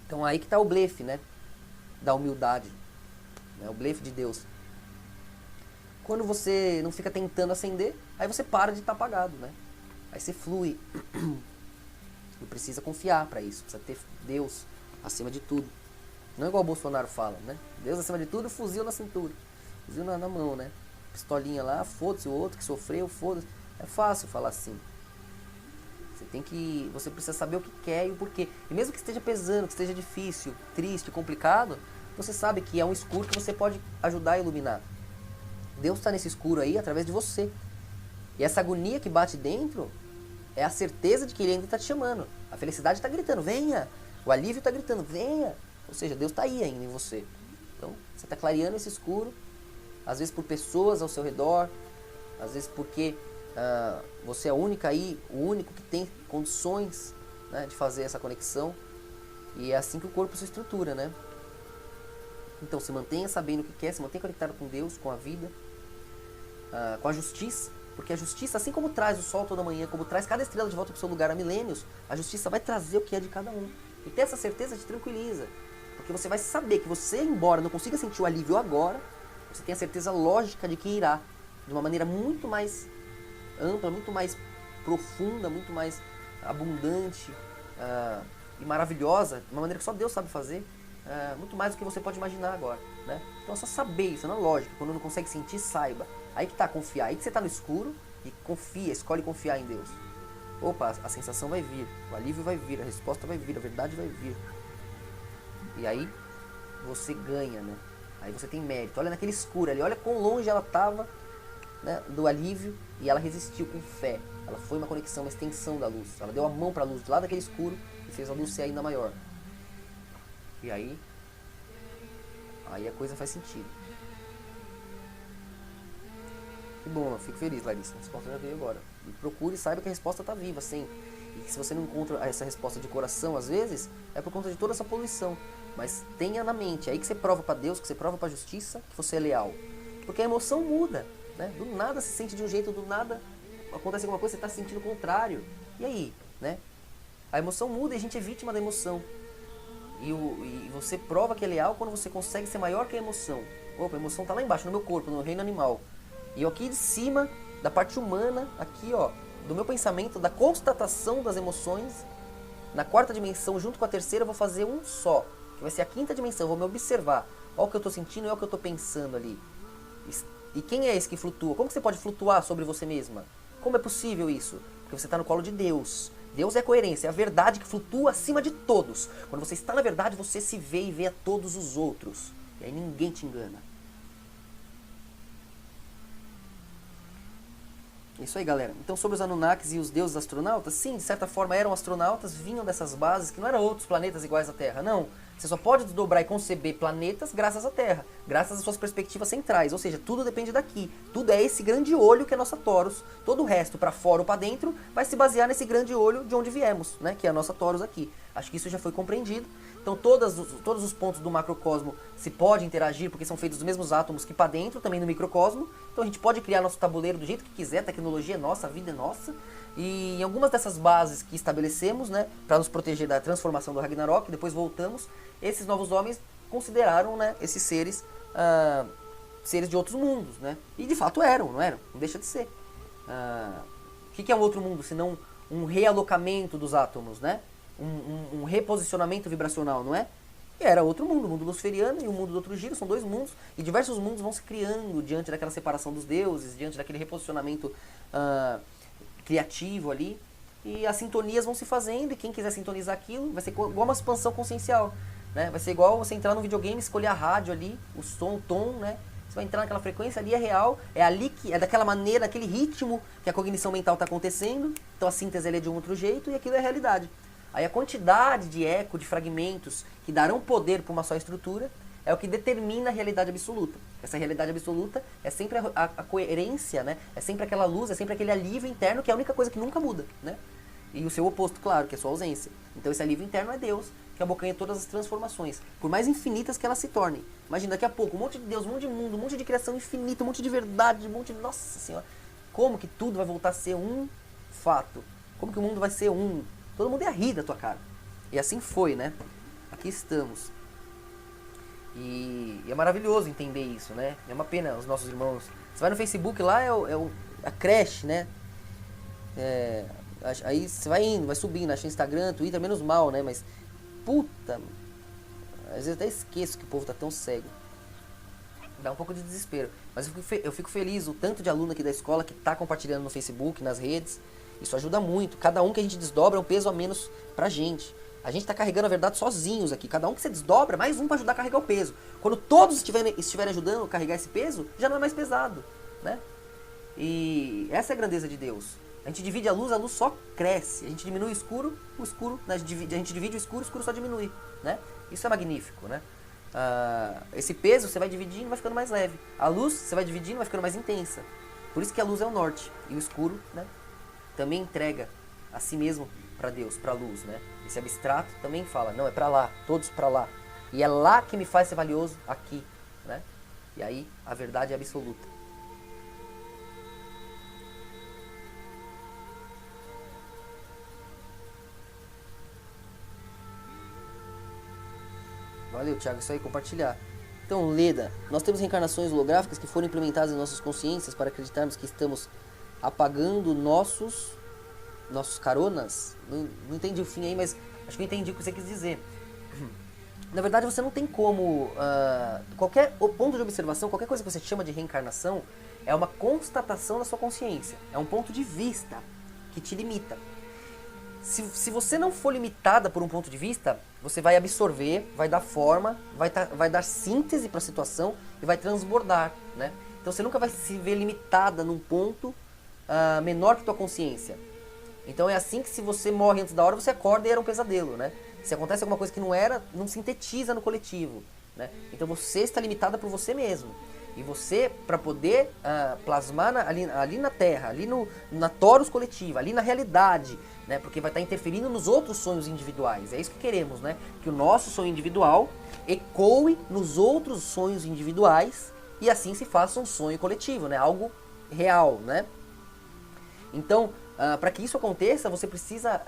Então aí que está o blefe, né? Da humildade, né? O blefe de Deus. Quando você não fica tentando acender, aí você para de estar apagado, né? Aí você flui. Não precisa confiar para isso, precisa ter Deus acima de tudo. Não é igual o Bolsonaro fala, né? Deus acima de tudo, fuzil na cintura, fuzil na mão, né? Pistolinha lá, foda-se o outro que sofreu, foda-se. É fácil falar assim. Você precisa saber o que quer e o porquê. E mesmo que esteja pesando, que esteja difícil, triste, complicado, você sabe que é um escuro que você pode ajudar a iluminar. Deus está nesse escuro aí através de você. E essa agonia que bate dentro é a certeza de que Ele ainda está te chamando. A felicidade está gritando, venha. O alívio está gritando, venha. Ou seja, Deus está aí ainda em você. Então, você está clareando esse escuro, às vezes por pessoas ao seu redor, às vezes porque você é a única aí, o único que tem condições, né, de fazer essa conexão. E é assim que o corpo se estrutura, né? Então, se mantenha sabendo o que quer, se mantenha conectado com Deus, com a vida, com a justiça. Porque a justiça, assim como traz o sol toda manhã, como traz cada estrela de volta para o seu lugar há milênios, a justiça vai trazer o que é de cada um. E ter essa certeza te tranquiliza. Porque você vai saber que você, embora não consiga sentir o alívio agora, você tem a certeza lógica de que irá. De uma maneira muito mais ampla, muito mais profunda, muito mais abundante e maravilhosa, de uma maneira que só Deus sabe fazer, muito mais do que você pode imaginar agora, né? Então é só saber isso, não é lógico. Quando não consegue sentir, saiba. Aí que tá, confiar. Aí que você tá no escuro e confia, escolhe confiar em Deus. Opa, a sensação vai vir, o alívio vai vir, a resposta vai vir, a verdade vai vir. E aí você ganha, né? Aí você tem mérito. Olha naquele escuro ali, olha quão longe ela estava, né, do alívio, e ela resistiu com fé. Ela foi uma conexão, uma extensão da luz. Ela deu a mão para a luz do lado daquele escuro e fez a luz ser ainda maior. E aí a coisa faz sentido. Que bom, eu fico feliz, Larissa. A resposta já veio agora. E procure e saiba que a resposta está viva, sim. E que se você não encontra essa resposta de coração, às vezes, é por conta de toda essa poluição. Mas tenha na mente, é aí que você prova para Deus, que você prova para a justiça, que você é leal. Porque a emoção muda, né? Do nada se sente de um jeito, do nada acontece alguma coisa, você está se sentindo o contrário. E aí, né? A emoção muda e a gente é vítima da emoção. E você prova que é leal quando você consegue ser maior que a emoção. Opa, a emoção está lá embaixo, no meu corpo, no reino animal. E eu aqui de cima, da parte humana, aqui ó, do meu pensamento, da constatação das emoções, na quarta dimensão, junto com a terceira, eu vou fazer um só, que vai ser a quinta dimensão, eu vou me observar. Olha o que eu estou sentindo e olha o que eu estou pensando ali. E quem é esse que flutua? Como que você pode flutuar sobre você mesma? Como é possível isso? Porque você está no colo de Deus. Deus é a coerência, é a verdade que flutua acima de todos. Quando você está na verdade, você se vê e vê a todos os outros. E aí ninguém te engana. Isso aí, galera. Então, sobre os Anunnakis e os deuses astronautas, sim, de certa forma eram astronautas, vinham dessas bases que não eram outros planetas iguais à Terra, não. Você só pode desdobrar e conceber planetas graças à Terra, graças às suas perspectivas centrais, ou seja, tudo depende daqui. Tudo é esse grande olho que é a nossa Taurus. Todo o resto, para fora ou para dentro, vai se basear nesse grande olho de onde viemos, né, que é a nossa Taurus aqui. Acho que isso já foi compreendido. Então todos os pontos do macrocosmo se pode interagir, porque são feitos dos mesmos átomos que para dentro, também no microcosmo. Então a gente pode criar nosso tabuleiro do jeito que quiser, a tecnologia é nossa, a vida é nossa. E em algumas dessas bases que estabelecemos, né, para nos proteger da transformação do Ragnarok, depois voltamos, esses novos homens consideraram, né, esses seres seres de outros mundos, né? E de fato eram, não eram? Não deixa de ser. O que é um outro mundo, senão um realocamento dos átomos, né? Um reposicionamento vibracional, não é? E era outro mundo, o mundo luciferiano e o mundo do outro giro, são dois mundos, e diversos mundos vão se criando diante daquela separação dos deuses, diante daquele reposicionamento criativo ali, e as sintonias vão se fazendo, e quem quiser sintonizar aquilo, vai ser igual uma expansão consciencial, né? Vai ser igual você entrar no videogame, escolher a rádio ali, o som, o tom, né? Você vai entrar naquela frequência, ali é real, é ali que é daquela maneira, aquele ritmo que a cognição mental está acontecendo, então a síntese ali é de um outro jeito, e aquilo é a realidade. Aí a quantidade de eco, de fragmentos que darão poder para uma só estrutura é o que determina a realidade absoluta. Essa realidade absoluta é sempre a coerência, né? É sempre aquela luz, é sempre aquele alívio interno que é a única coisa que nunca muda, né? E o seu oposto, claro, que é sua ausência. Então esse alívio interno é Deus, que abocanha todas as transformações, por mais infinitas que elas se tornem. Imagina, daqui a pouco, um monte de Deus, um monte de mundo, um monte de criação infinita, um monte de verdade, um monte de... Nossa Senhora! Como que tudo vai voltar a ser um fato? Como que o mundo vai ser um? Todo mundo ia rir da tua cara. E assim foi, né? Aqui estamos. E é maravilhoso entender isso, né? É uma pena os nossos irmãos... Você vai no Facebook lá, a creche, né? Aí você vai indo, vai subindo, acha Instagram, Twitter, menos mal, né? Mas, puta... Às vezes até esqueço que o povo tá tão cego. Dá um pouco de desespero. Mas eu fico feliz, o tanto de aluno aqui da escola que tá compartilhando no Facebook, nas redes... Isso ajuda muito. Cada um que a gente desdobra é um peso a menos pra gente. A gente tá carregando a verdade sozinhos aqui. Cada um que você desdobra, mais um pra ajudar a carregar o peso. Quando todos estiverem ajudando a carregar esse peso, já não é mais pesado, né? E essa é a grandeza de Deus. A gente divide a luz só cresce. A gente diminui o escuro, né? A gente divide o escuro só diminui, né? Isso é magnífico, né? Esse peso você vai dividindo, vai ficando mais leve. A luz você vai dividindo, vai ficando mais intensa. Por isso que a luz é o norte e o escuro, né? Também entrega a si mesmo para Deus, para a luz, né? Esse abstrato também fala, não, é para lá, todos para lá. E é lá que me faz ser valioso, aqui, né? E aí a verdade é absoluta. Valeu, Thiago, isso aí, compartilhar. Então, Leda, nós temos reencarnações holográficas que foram implementadas em nossas consciências para acreditarmos que estamos apagando nossos caronas. Não entendi o fim aí, mas acho que eu entendi o que você quis dizer. Na verdade, você não tem como... qualquer ponto de observação, qualquer coisa que você chama de reencarnação, é uma constatação da sua consciência. É um ponto de vista que te limita. Se você não for limitada por um ponto de vista, você vai absorver, vai dar forma, vai dar síntese para a situação e vai transbordar, né? Então você nunca vai se ver limitada num ponto menor que tua consciência. Então é assim que se você morre antes da hora, você acorda e era um pesadelo, né? Se acontece alguma coisa que não era, não sintetiza no coletivo. né? Então você está limitada por você mesmo. E você, para poder plasmar ali na Terra, ali na Torus coletiva, ali na realidade, né? Porque vai estar interferindo nos outros sonhos individuais. É isso que queremos, né? Que o nosso sonho individual ecoe nos outros sonhos individuais e assim se faça um sonho coletivo, né? Algo real, né? Então, para que isso aconteça, você precisa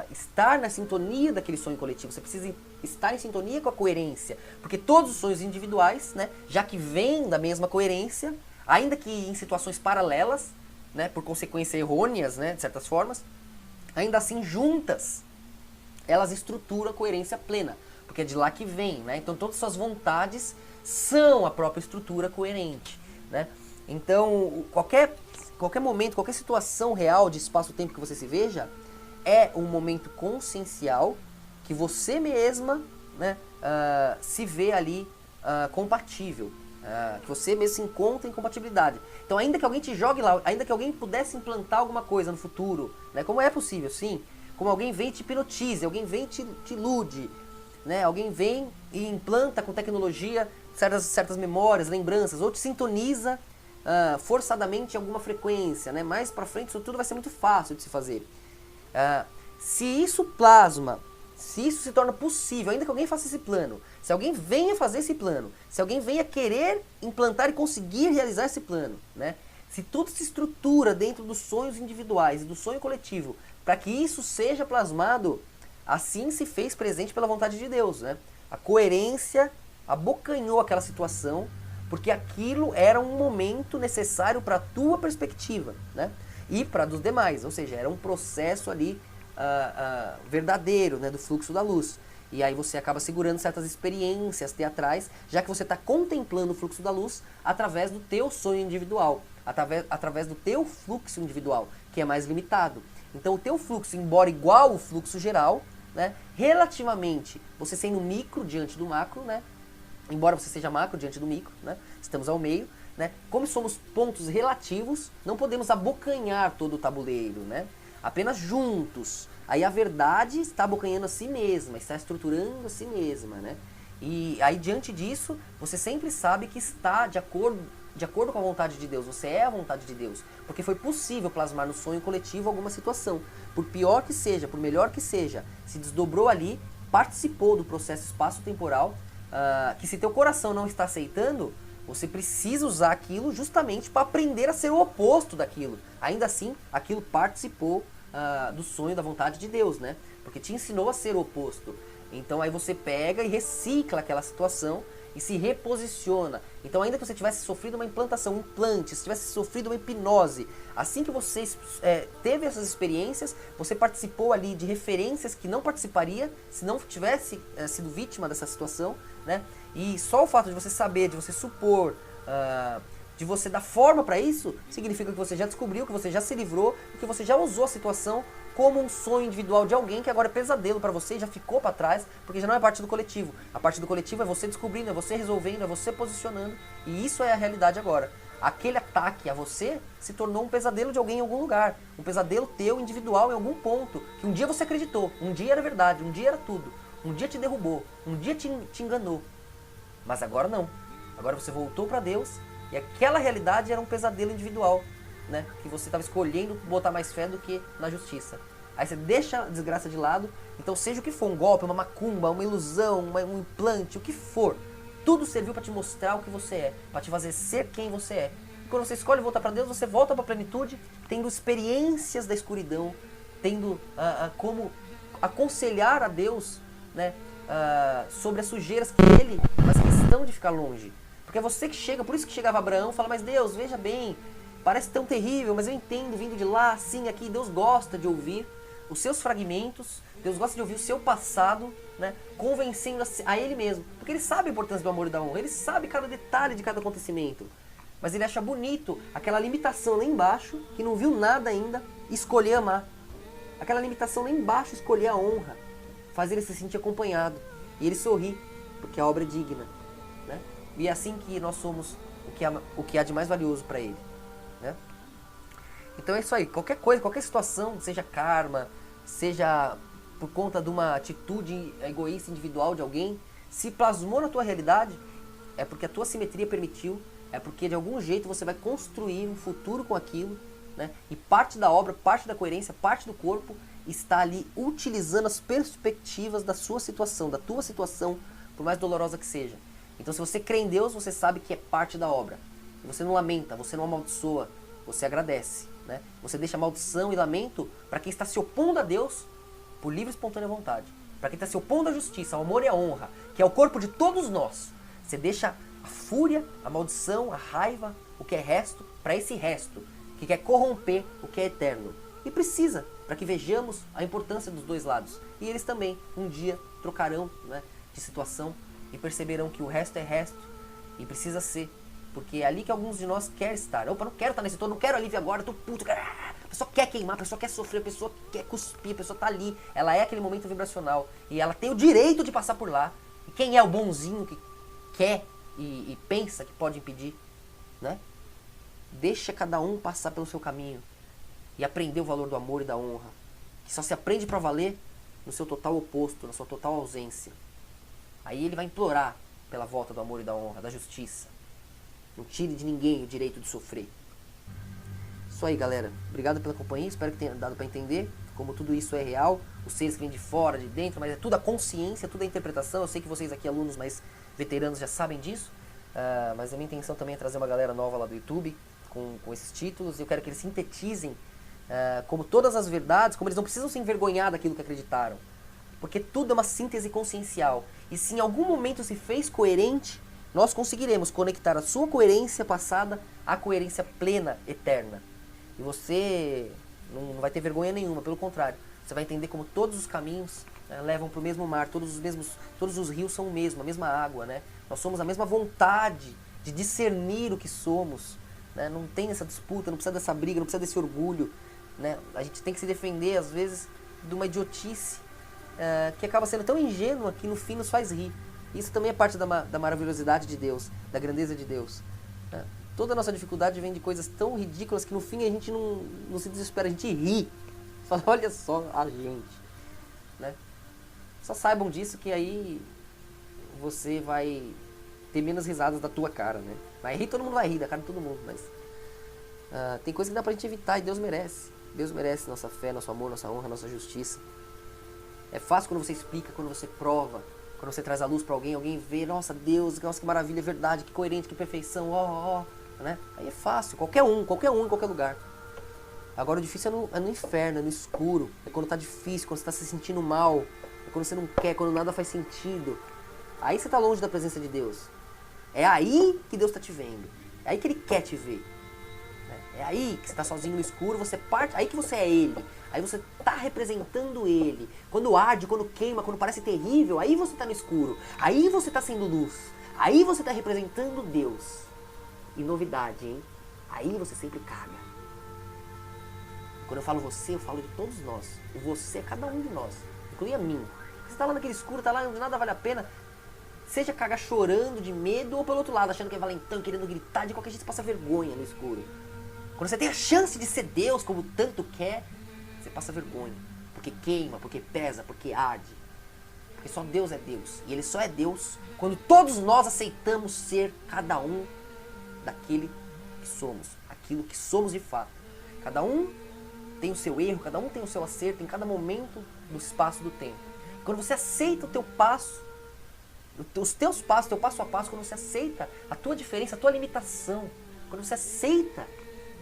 estar na sintonia daquele sonho coletivo, você precisa estar em sintonia com a coerência, porque todos os sonhos individuais, né, já que vêm da mesma coerência, ainda que em situações paralelas, né, por consequências errôneas, né, de certas formas, ainda assim juntas, elas estruturam a coerência plena, porque é de lá que vem, né? Então todas as suas vontades são a própria estrutura coerente, né? Então qualquer momento, qualquer situação real de espaço-tempo que você se veja, é um momento consciencial que você mesma, né, se vê ali compatível, que você mesmo se encontra em compatibilidade. Então ainda que alguém te jogue lá, ainda que alguém pudesse implantar alguma coisa no futuro, né, como é possível, sim, como alguém vem e te hipnotize, alguém vem e te ilude, né, alguém vem e implanta com tecnologia certas memórias, lembranças, ou te sintoniza forçadamente em alguma frequência, né? Mais pra frente isso tudo vai ser muito fácil de se fazer. Se isso plasma, se isso se torna possível, ainda que alguém faça esse plano, se alguém venha fazer esse plano, se alguém venha querer implantar e conseguir realizar esse plano, né? Se tudo se estrutura dentro dos sonhos individuais e do sonho coletivo, para que isso seja plasmado, assim se fez presente pela vontade de Deus, né? A coerência abocanhou aquela situação, porque aquilo era um momento necessário para a tua perspectiva, né? E para dos demais, ou seja, era um processo ali verdadeiro, né, do fluxo da luz. E aí você acaba segurando certas experiências teatrais, já que você está contemplando o fluxo da luz através do teu sonho individual, através do teu fluxo individual, que é mais limitado. Então o teu fluxo, embora igual ao fluxo geral, né, relativamente, você sendo micro diante do macro, né, embora você seja macro diante do micro, né, estamos ao meio, né, como somos pontos relativos, não podemos abocanhar todo o tabuleiro, né, apenas juntos. Aí a verdade está abocanhando a si mesma, está estruturando a si mesma, né, e aí diante disso, você sempre sabe que está de acordo com a vontade de Deus, você é a vontade de Deus, porque foi possível plasmar no sonho coletivo alguma situação, por pior que seja, por melhor que seja, se desdobrou ali, participou do processo espaço-temporal, que se teu coração não está aceitando, você precisa usar aquilo justamente para aprender a ser o oposto daquilo. Ainda assim, aquilo participou do sonho, da vontade de Deus, né? Porque te ensinou a ser o oposto. Então aí você pega e recicla aquela situação e se reposiciona. Então ainda que você tivesse sofrido uma implantação, um implante, se tivesse sofrido uma hipnose, assim que você teve essas experiências, você participou ali de referências que não participaria se não tivesse sido vítima dessa situação, né? E só o fato de você saber, de você supor, de você dar forma para isso, significa que você já descobriu, que você já se livrou, que você já usou a situação como um sonho individual de alguém que agora é pesadelo para você e já ficou para trás, porque já não é parte do coletivo. A parte do coletivo é você descobrindo, é você resolvendo, é você posicionando, e isso é a realidade agora. Aquele ataque a você se tornou um pesadelo de alguém em algum lugar, um pesadelo teu individual em algum ponto, que um dia você acreditou, um dia era verdade, um dia era tudo, um dia te derrubou, um dia te enganou, mas agora não. Agora você voltou para Deus e aquela realidade era um pesadelo individual, né? Que você estava escolhendo botar mais fé do que na justiça. Aí você deixa a desgraça de lado, então seja o que for, um golpe, uma macumba, uma ilusão, um implante, o que for, tudo serviu para te mostrar o que você é, para te fazer ser quem você é. E quando você escolhe voltar para Deus, você volta para a plenitude, tendo experiências da escuridão, tendo como aconselhar a Deus, né, sobre as sujeiras que ele faz questão de ficar longe. Porque é você que chega, por isso que chegava Abraão e fala, mas Deus, veja bem, parece tão terrível, mas eu entendo, vindo de lá, assim, aqui, Deus gosta de ouvir os seus fragmentos, Deus gosta de ouvir o seu passado, né, convencendo a Ele mesmo. Porque Ele sabe a importância do amor e da honra, Ele sabe cada detalhe de cada acontecimento. Mas Ele acha bonito aquela limitação lá embaixo, que não viu nada ainda, escolher amar. Aquela limitação lá embaixo, escolher a honra, fazer ele se sentir acompanhado. E ele sorri, porque a obra é digna, né? E é assim que nós somos o que há de mais valioso para Ele, né? Então é isso aí, qualquer coisa, qualquer situação, seja karma, seja por conta de uma atitude egoísta individual de alguém, Se plasmou na tua realidade, é porque a tua simetria permitiu, é porque de algum jeito você vai construir um futuro com aquilo, né? E parte da obra, parte da coerência, parte do corpo está ali utilizando as perspectivas da sua situação, da tua situação, por mais dolorosa que seja. Então se você crê em Deus, você sabe que é parte da obra. E você não lamenta, você não amaldiçoa, você agradece, né? Você deixa maldição e lamento para quem está se opondo a Deus por livre e espontânea vontade. Para quem está se opondo à justiça, ao amor e à honra, que é o corpo de todos nós. Você deixa a fúria, a maldição, a raiva, o que é resto, para esse resto, que quer corromper o que é eterno. E precisa, para que vejamos a importância dos dois lados. E eles também, um dia, trocarão, né, de situação e perceberão que o resto é resto e precisa ser. Porque é ali que alguns de nós querem estar. Opa, não quero estar nesse tom, não quero alívio agora, tô puto. A pessoa quer queimar, a pessoa quer sofrer, a pessoa quer cuspir, a pessoa tá ali. Ela é aquele momento vibracional. E ela tem o direito de passar por lá. E quem é o bonzinho que quer e pensa que pode impedir, né? Deixa cada um passar pelo seu caminho e aprender o valor do amor e da honra. Que só se aprende pra valer no seu total oposto, na sua total ausência. Aí ele vai implorar pela volta do amor e da honra, da justiça. Não tire de ninguém o direito de sofrer. Isso aí, galera. Obrigado pela companhia. Espero que tenha dado para entender como tudo isso é real. Os seres que vêm de fora, de dentro, mas é tudo a consciência, tudo a interpretação. Eu sei que vocês aqui, alunos mais veteranos, já sabem disso. Mas a minha intenção também é trazer uma galera nova lá do YouTube com esses títulos. Eu quero que eles sintetizem como todas as verdades, como eles não precisam se envergonhar daquilo que acreditaram. Porque tudo é uma síntese consciencial. E se em algum momento se fez coerente, nós conseguiremos conectar a sua coerência passada à coerência plena, eterna. E você não vai ter vergonha nenhuma, pelo contrário. Você vai entender como todos os caminhos levam para o mesmo mar, todos os rios são o mesmo, a mesma água, né? Nós somos a mesma vontade de discernir o que somos, né? Não tem essa disputa, não precisa dessa briga, não precisa desse orgulho, né? A gente tem que se defender, às vezes, de uma idiotice que acaba sendo tão ingênua que no fim nos faz rir. Isso também é parte da maravilhosidade de Deus, da grandeza de Deus. Né? Toda a nossa dificuldade vem de coisas tão ridículas que no fim a gente não se desespera, a gente ri. Fala, olha só a gente. Né? Só saibam disso que aí você vai ter menos risadas da tua cara. Né? Vai rir, todo mundo vai rir da cara de todo mundo, mas tem coisa que dá pra gente evitar e Deus merece. Deus merece nossa fé, nosso amor, nossa honra, nossa justiça. É fácil quando você explica, quando você prova. Quando você traz a luz para alguém vê, nossa, Deus, nossa, que maravilha, é verdade, que coerente, que perfeição, né? Aí é fácil, qualquer um, em qualquer lugar. Agora o difícil é no inferno, é no escuro, é quando tá difícil, quando você tá se sentindo mal, é quando você não quer, quando nada faz sentido. Aí você tá longe da presença de Deus. É aí que Deus tá te vendo, é aí que Ele quer te ver. É aí que você tá sozinho no escuro, você parte, aí que você é Ele. Aí você tá representando Ele. Quando arde, quando queima, quando parece terrível, aí você tá no escuro. Aí você tá sendo luz. Aí você tá representando Deus. E novidade, hein? Aí você sempre caga. Quando eu falo você, eu falo de todos nós. O você é cada um de nós, incluindo a mim. Você tá lá naquele escuro, tá lá onde nada vale a pena. Seja cagar chorando de medo ou pelo outro lado, achando que é valentão, querendo gritar, de qualquer jeito você passa vergonha no escuro. Quando você tem a chance de ser Deus, como tanto quer, você passa vergonha. Porque queima, porque pesa, porque arde. Porque só Deus é Deus. E Ele só é Deus quando todos nós aceitamos ser cada um daquele que somos. Aquilo que somos de fato. Cada um tem o seu erro, cada um tem o seu acerto em cada momento do espaço do tempo. Quando você aceita o teu passo, os teus passos, teu passo a passo, quando você aceita a tua diferença, a tua limitação, quando você aceita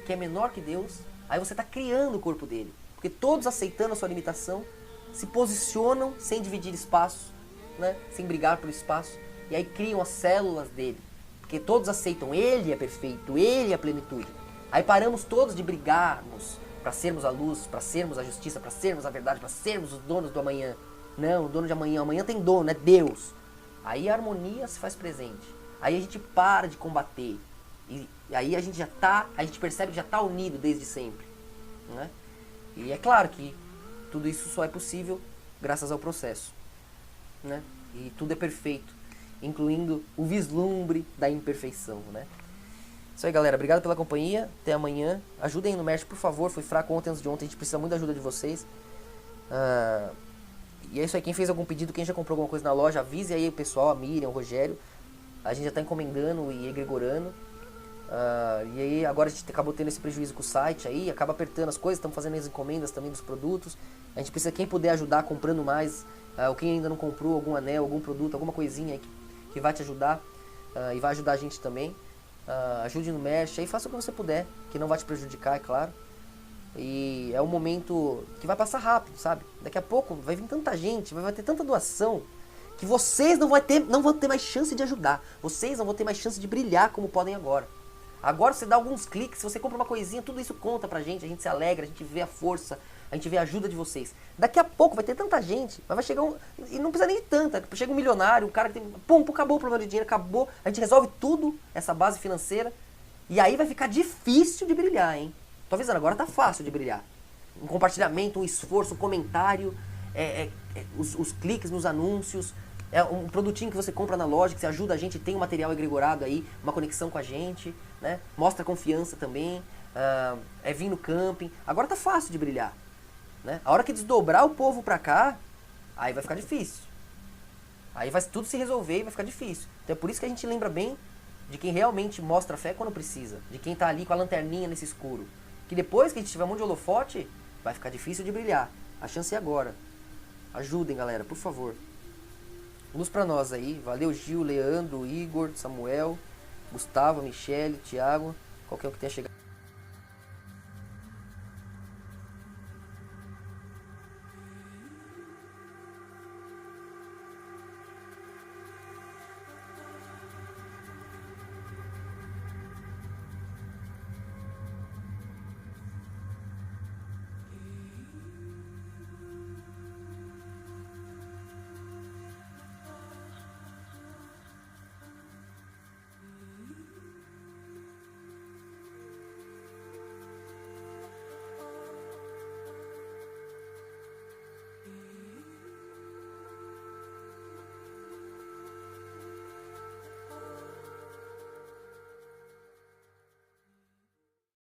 que é menor que Deus, aí você está criando o corpo dele. Porque todos aceitando a sua limitação, se posicionam sem dividir espaço, né? Sem brigar por espaço, e aí criam as células dele. Porque todos aceitam, ele é perfeito, ele é a plenitude. Aí paramos todos de brigarmos para sermos a luz, para sermos a justiça, para sermos a verdade, para sermos os donos do amanhã. Não, o dono de amanhã, amanhã tem dono, é Deus. Aí a harmonia se faz presente. Aí a gente para de combater. E aí a gente percebe que já está unido desde sempre, né? E é claro que tudo isso só é possível graças ao processo, né? E tudo é perfeito, incluindo o vislumbre da imperfeição, né? Isso aí, galera, obrigado pela companhia, até amanhã. Ajudem no Merch, por favor, foi fraco ontem, antes de ontem, a gente precisa muito da ajuda de vocês. E é isso aí, quem fez algum pedido, quem já comprou alguma coisa na loja, avise aí o pessoal, a Miriam, o Rogério. A gente já está encomendando e egregorando. E aí agora a gente acabou tendo esse prejuízo com o site aí, acaba apertando as coisas, estamos fazendo as encomendas também dos produtos. A gente precisa, quem puder ajudar comprando mais, ou quem ainda não comprou algum anel, algum produto, alguma coisinha aí que vai te ajudar e vai ajudar a gente também. Ajude no merch aí, faça o que você puder, que não vai te prejudicar, é claro. E é um momento que vai passar rápido, sabe? Daqui a pouco vai vir tanta gente, vai ter tanta doação, que vocês não vão ter mais chance de ajudar. Vocês não vão ter mais chance de brilhar como podem agora. Agora você dá alguns cliques, se você compra uma coisinha, tudo isso conta pra gente, a gente se alegra, a gente vê a força, a gente vê a ajuda de vocês. Daqui a pouco vai ter tanta gente, mas vai chegar e não precisa nem de tanta, chega um milionário, um cara que tem, pum, acabou o problema de dinheiro, acabou, a gente resolve tudo, essa base financeira, e aí vai ficar difícil de brilhar, hein? Tô avisando, agora tá fácil de brilhar. Um compartilhamento, um esforço, um comentário, os cliques nos anúncios, um produtinho que você compra na loja, que você ajuda a gente, tem um material egregorado aí, uma conexão com a gente, né? Mostra confiança também, vir no camping. Agora tá fácil de brilhar, né? A hora que desdobrar o povo pra cá, aí vai ficar difícil. Aí vai tudo se resolver e vai ficar difícil. Então é por isso que a gente lembra bem de quem realmente mostra fé quando precisa, de quem tá ali com a lanterninha nesse escuro. Que depois que a gente tiver um monte de holofote, vai ficar difícil de brilhar. A chance é agora. Ajudem, galera, por favor. Luz pra nós aí. Valeu, Gil, Leandro, Igor, Samuel, Gustavo, Michele, Thiago, qualquer um que tenha chegado.